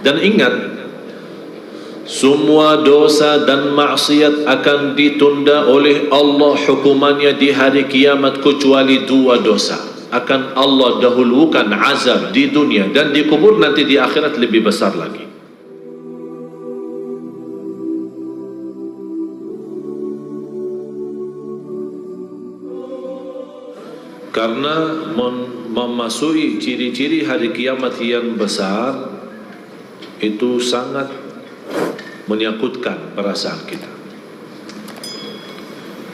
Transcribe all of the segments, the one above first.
Dan ingat, semua dosa dan maksiat akan ditunda oleh Allah hukumannya di hari kiamat kecuali dua dosa. Akan Allah dahulukan azab di dunia dan di kubur, nanti di akhirat lebih besar lagi. Karena memasuki ciri-ciri hari kiamat yang besar itu sangat menyangkutkan perasaan kita,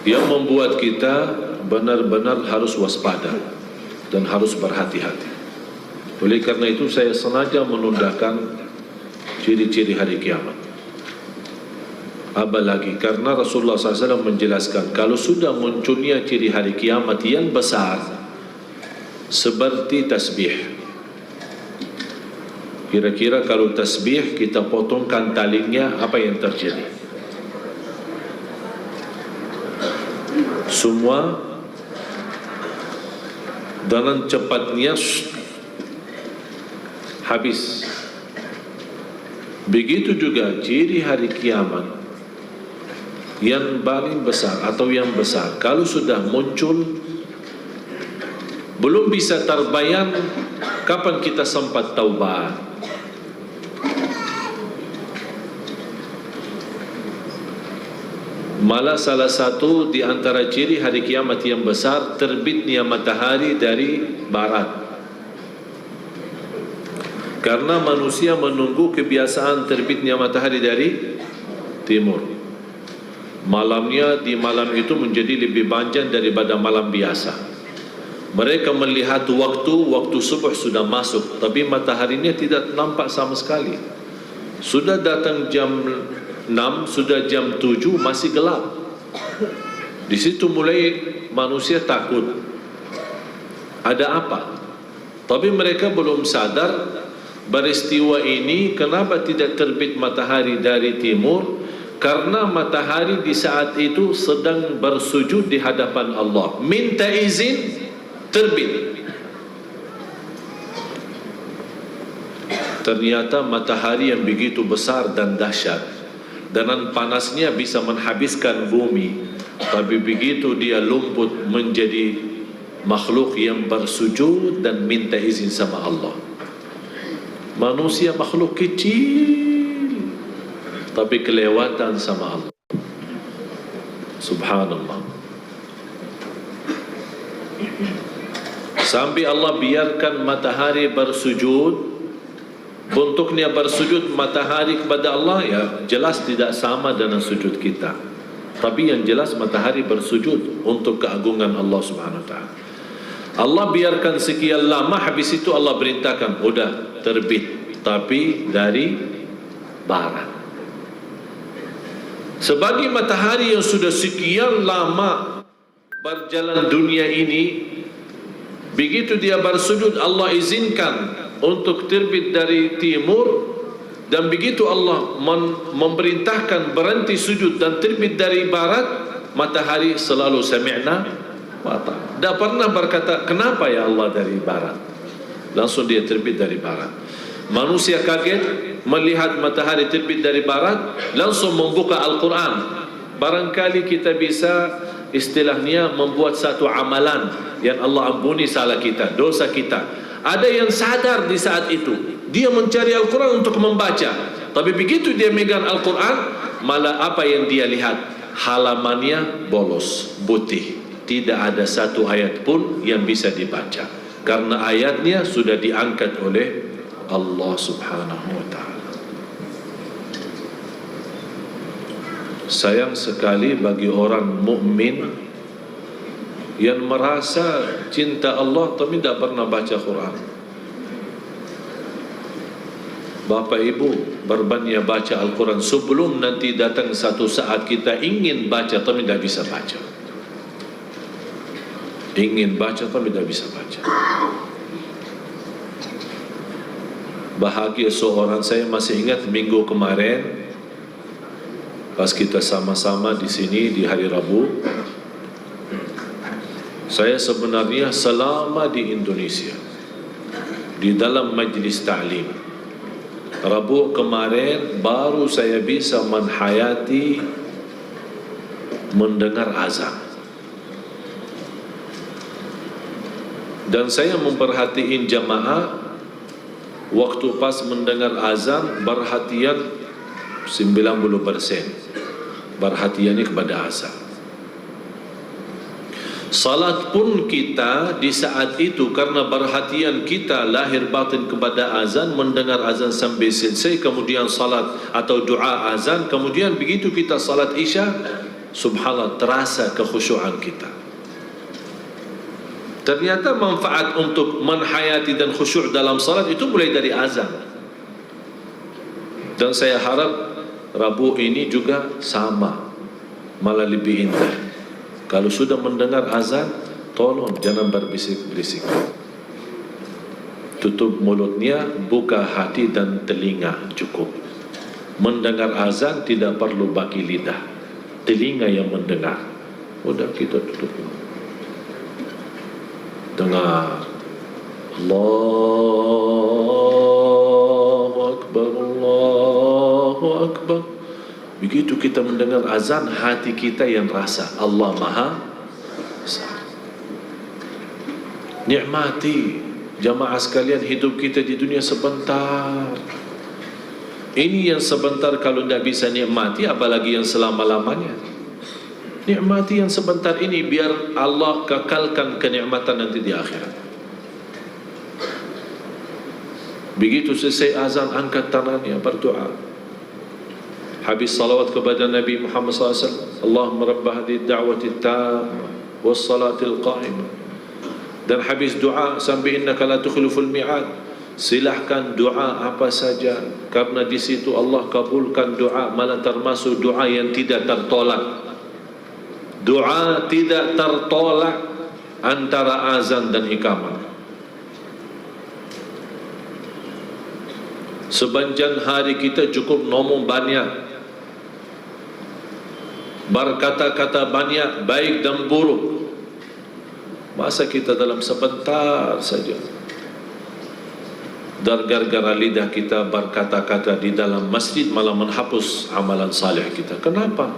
yang membuat kita benar-benar harus waspada dan harus berhati-hati. Oleh karena itu saya sengaja menundakan ciri-ciri hari kiamat. Apalagi karena Rasulullah SAW menjelaskan, kalau sudah munculnya ciri hari kiamat yang besar seperti tasbih. Kira-kira kalau tasbih kita potongkan talinya, apa yang terjadi? Semua dengan cepatnya habis. Begitu juga ciri hari kiamat yang paling besar atau yang besar, kalau sudah muncul belum bisa terbayang kapan kita sempat taubat. Malah salah satu di antara ciri hari kiamat yang besar, terbitnya matahari dari barat. Karena manusia menunggu kebiasaan terbitnya matahari dari timur. Malamnya di malam itu menjadi lebih panjang daripada malam biasa. Mereka melihat waktu subuh sudah masuk, tapi mataharinya tidak nampak sama sekali. Sudah datang jam 6, sudah jam 7 masih gelap. Di situ mulai manusia takut. Ada apa? Tapi mereka belum sadar peristiwa ini kenapa tidak terbit matahari dari timur. Karena matahari di saat itu sedang bersujud di hadapan Allah, minta izin terbit. Ternyata matahari yang begitu besar dan dahsyat, dengan panasnya bisa menghabiskan bumi, tapi begitu dia lumput menjadi makhluk yang bersujud dan minta izin sama Allah. Manusia makhluk kecil, tapi kelewatan sama Allah. Subhanallah. Sampai Allah biarkan matahari bersujud. Bentuknya bersujud matahari kepada Allah, ya jelas tidak sama dengan sujud kita. Tapi yang jelas matahari bersujud untuk keagungan Allah Subhanahu wa ta'ala. Allah biarkan sekian lama, habis itu Allah perintahkan, udah terbit, tapi dari barat. Sebagai matahari yang sudah sekian lama berjalan dunia ini, begitu dia bersujud Allah izinkan untuk terbit dari timur, dan begitu Allah memerintahkan berhenti sujud dan terbit dari barat, matahari selalu sami'na wa ata'na. Tidak pernah berkata kenapa ya Allah dari barat, langsung dia terbit dari barat. Manusia kaget melihat matahari terbit dari barat, langsung membuka Al-Quran. Barangkali kita bisa istilahnya membuat satu amalan yang Allah ampuni salah kita, dosa kita. Ada yang sadar di saat itu, dia mencari Al-Quran untuk membaca, tapi begitu dia megang Al-Quran, malah apa yang dia lihat? Halamannya bolos, putih, tidak ada satu ayat pun yang bisa dibaca, karena ayatnya sudah diangkat oleh Allah Subhanahu wa ta'ala. Sayang sekali bagi orang mukmin yang merasa cinta Allah tapi tidak pernah baca Quran. Bapak Ibu, berbanyak baca Al-Quran sebelum nanti datang satu saat kita ingin baca tapi tidak bisa baca. Ingin baca tapi tidak bisa baca. Bahagia seorang, saya masih ingat minggu kemarin pas kita sama-sama di sini di hari Rabu, saya sebenarnya selama di Indonesia di dalam majlis ta'lim Rabu kemarin baru saya bisa menghayati mendengar azan. Dan saya memperhatiin jamaah waktu pas mendengar azan perhatian 90% perhatiannya kepada azan. Salat pun kita di saat itu karena perhatian kita lahir batin kepada azan, mendengar azan sampai selesai, kemudian salat atau doa azan, kemudian begitu kita salat isya, subhanallah terasa kekhusyuan kita. Ternyata manfaat untuk menhayati dan khusyuk dalam salat itu mulai dari azan. Dan saya harap Rabu ini juga sama, malah lebih indah. Kalau sudah mendengar azan, tolong jangan berbisik-bisik. Tutup mulutnya, buka hati dan telinga cukup. Mendengar azan tidak perlu bagi lidah, telinga yang mendengar. Udah kita tutup. Dengar. Allahu Akbar, Allahu Akbar. Begitu kita mendengar azan, hati kita yang rasa Allah Maha Esa. Nikmati jamaah sekalian, hidup kita di dunia sebentar. Ini yang sebentar kalau tidak bisa nikmati, apalagi yang selama-lamanya. Nikmati yang sebentar ini biar Allah kekalkan kenikmatan nanti di akhirat. Begitu selesai azan, angkat tangannya berdoa. Habis salawat kepada Nabi Muhammad SAW, Allahumma rabba hadhihi ad-da'wati at-tammah was-salati al-qa'imah. Dan habis doa sampai innaka la tukhliful mi'ad, silahkan doa apa saja, karena di situ Allah kabulkan doa, malah termasuk doa yang tidak tertolak. Doa tidak tertolak antara azan dan iqamah. Sepanjang hari kita cukup ngomong banyak, berkata-kata banyak, baik dan buruk. Masa kita dalam sebentar saja, dan gara-gara lidah kita berkata-kata di dalam masjid malah menghapus amalan saleh kita. Kenapa?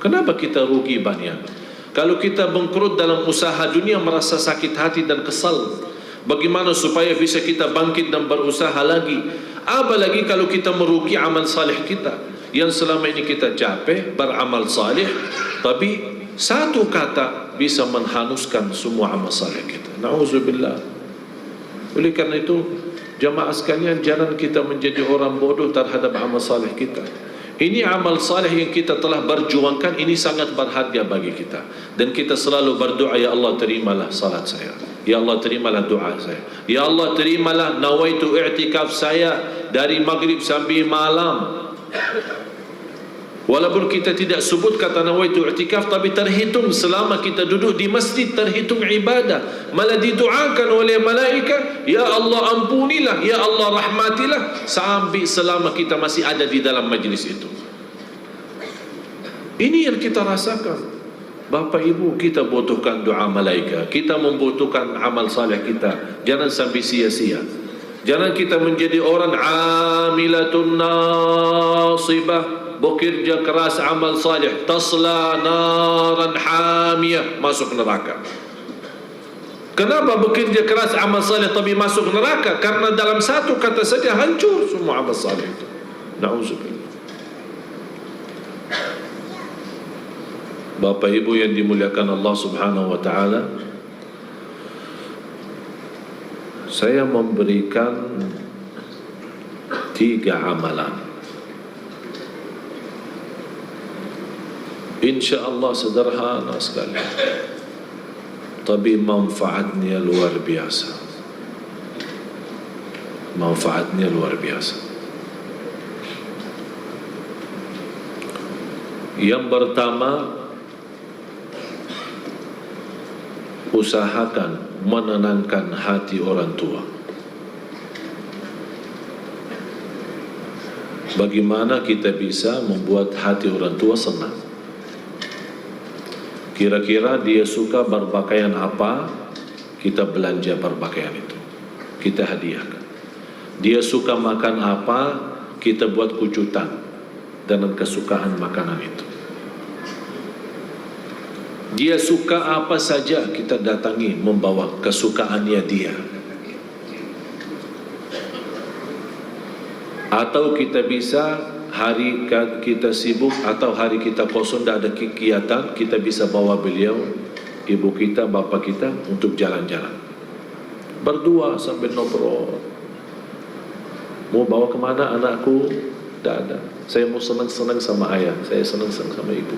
Kenapa kita rugi banyak? Kalau kita bangkrut dalam usaha dunia, merasa sakit hati dan kesal. Bagaimana supaya bisa kita bangkit dan berusaha lagi? Apalagi kalau kita merugi amal saleh kita yang selama ini kita capek beramal saleh, tapi satu kata bisa menghanguskan semua amal saleh kita. Na'udzubillah. Oleh karena itu, jamaah sekalian, jangan kita menjadi orang bodoh terhadap amal saleh kita. Ini amal saleh yang kita telah berjuangkan, ini sangat berharga bagi kita. Dan kita selalu berdoa, ya Allah terimalah salat saya, ya Allah terimalah doa saya, ya Allah terimalah nawaitu i'tikaf saya dari maghrib sampai malam. Walaupun kita tidak sebut kata nawaitu i'tikaf, tapi terhitung selama kita duduk di masjid, terhitung ibadah. Malah didoakan oleh malaikat, ya Allah ampunilah, ya Allah rahmatilah, sampai selama kita masih ada di dalam majlis itu. Ini yang kita rasakan. Bapak Ibu, kita butuhkan doa malaikat, kita membutuhkan amal saleh kita. Jangan sampai sia-sia. Jangan kita menjadi orang amilatun nasibah, bekerja keras amal saleh, tasla naran hamiyah, masuk neraka. Kenapa bekerja keras amal saleh tapi masuk neraka? Karena dalam satu kata saja hancur semua amal saleh itu. Na'udzubillah. Bapak Ibu yang dimuliakan Allah Subhanahu wa taala, saya memberikan 3 amalan. InsyaAllah sederhana sekali, tapi manfaatnya luar biasa. Manfaatnya luar biasa. Yang pertama, usahakan menenangkan hati orang tua. Bagaimana kita bisa membuat hati orang tua senang? Kira-kira dia suka berpakaian apa, kita belanja berpakaian itu, kita hadiahkan. Dia suka makan apa, kita buat kejutan dengan kesukaan makanan itu. Dia suka apa saja, kita datangi membawa kesukaannya dia. Atau kita bisa hari kita sibuk atau hari kita kosong, tidak ada kegiatan, kita bisa bawa beliau, ibu kita, bapa kita untuk jalan-jalan. Berdua sambil ngobrol. Mau bawa kemana anakku? Tidak ada. Saya mau senang-senang sama ayah, saya senang-senang sama ibu.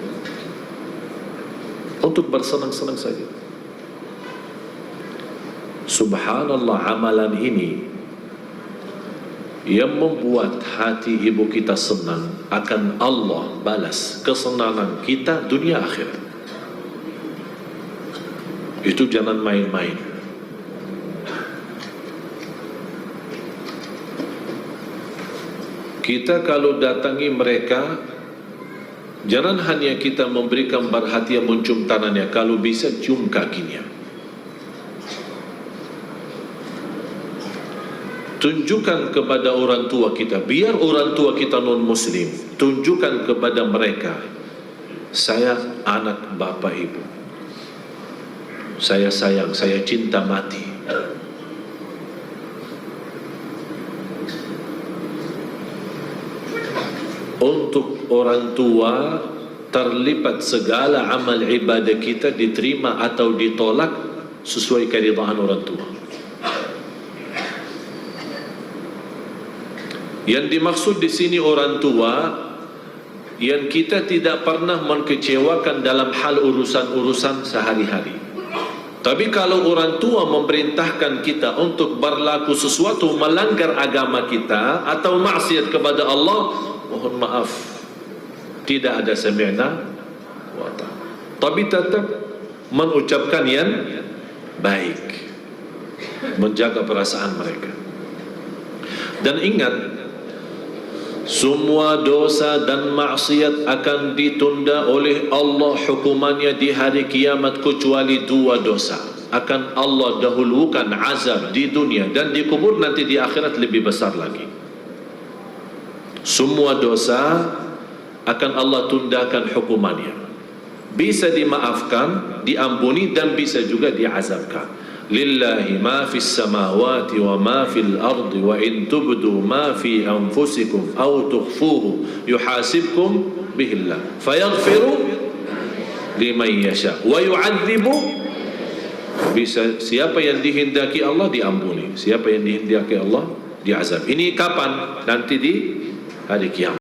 Untuk bersenang-senang saja. Subhanallah, amalan ini yang membuat hati ibu kita senang, akan Allah balas kesenangan kita dunia akhirat. Itu jangan main-main. Kita kalau datangi mereka, jangan hanya kita memberikan perhatian mencium tangannya, kalau bisa cium kakinya. Tunjukkan kepada orang tua kita, biar orang tua kita non-muslim, tunjukkan kepada mereka, saya anak bapa ibu, saya sayang, saya cinta mati. Untuk orang tua, terlibat segala amal ibadah kita diterima atau ditolak sesuai keridhaan orang tua. Yang dimaksud di sini orang tua yang kita tidak pernah mengecewakan dalam hal urusan-urusan sehari-hari. Tapi kalau orang tua memerintahkan kita untuk berlaku sesuatu melanggar agama kita atau maksiat kepada Allah, mohon maaf, tidak ada sami'na wa ta'na. Tapi tetap mengucapkan yang baik, menjaga perasaan mereka. Dan ingat, semua dosa dan maksiat akan ditunda oleh Allah hukumannya di hari kiamat, kecuali dua dosa. Akan Allah dahulukan azab di dunia, dan di kubur nanti di akhirat lebih besar lagi. Semua dosa akan Allah tundakan hukumannya. Bisa dimaafkan, diampuni, dan bisa juga diazabkan. Lillahi ma fis samawati wa ma fil ardi wa in tubdu ma fi anfusikum aw tukhfuhu yuhasibkum bihillah fayaghfiru liman yasha wa yu'adzibu. Bisa, siapa yang dihendaki Allah diampuni, siapa yang dihendaki Allah diazab. Ini kapan? Nanti di hari kiamat.